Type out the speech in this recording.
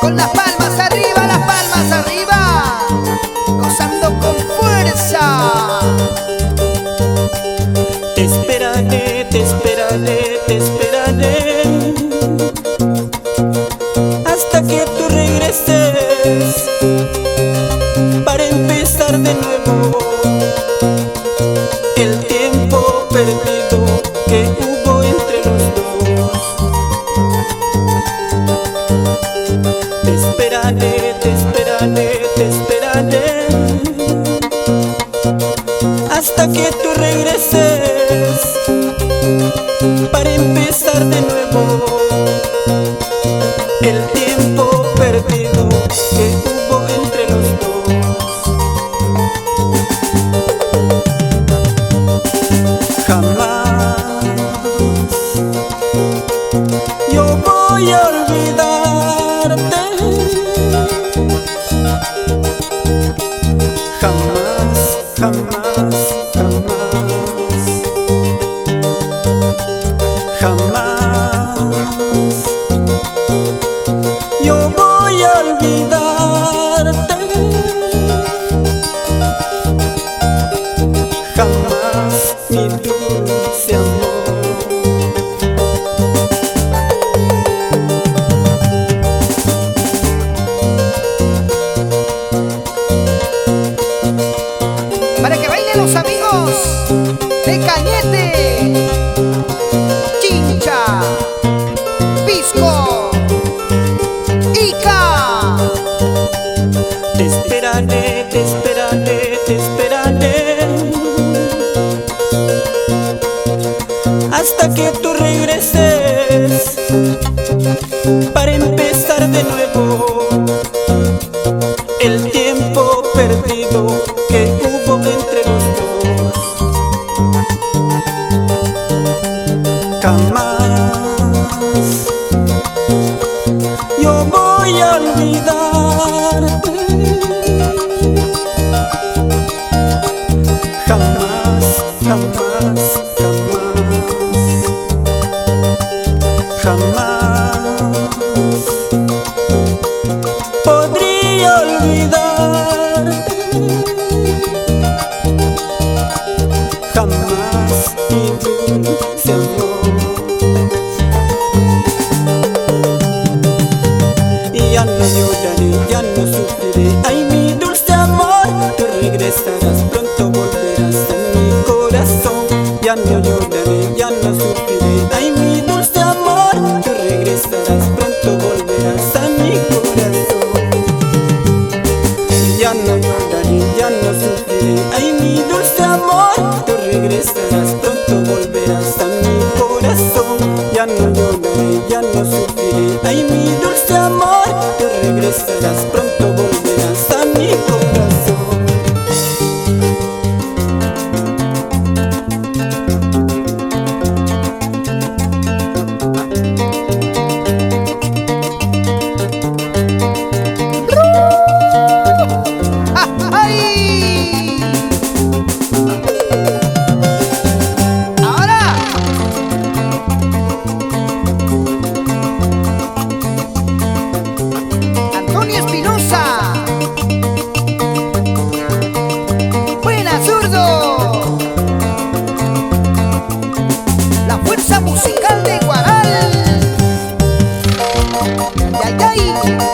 con las palmas arriba, gozando con fuerza. Te esperaré, te esperaré, te esperaré hasta que tú regreses para empezar de nuevo el tiempo perdido que hubo entre los dos. Te esperaré, te esperaré, te esperaré hasta que tú regreses para empezar de nuevo el tiempo perdido que hubo entre los dos. Jamás yo voy a olvidarte, jamás, jamás, jamás, jamás yo voy a olvidarte, jamás, mi dulce amor. Para que bailen los amigos de Cañete, Chincha, Pisco, Ica. Te esperaré, te esperaré, te esperaré hasta que tú regreses para empezar de nuevo el tiempo perdido que hubo entre los dos. Jamás yo voy a olvidarte, jamás, jamás, jamás, jamás podría olvidarte, jamás, mi dulce amor. Y ya no lloraré, ya no sufriré, ay mi dulce amor, tú regresarás, pronto volverás a mi corazón. Ya no lloraré, ya no sufriré, ay mi dulce amor, tú regresarás, pronto volverás a mi corazón. Ya no lloraré, ya no sufriré, ay mi dulce amor, tú regresarás, pronto volverás a mi corazón. Ya no lloraré, ya no sufriré, ay mi dulce amor, tú regresarás, pronto volverás a mi corazón. ¡Ay! Ahora Antonio Espinosa, buena zurdo, la fuerza musical de Guaral. ¡Ay, ay, ay!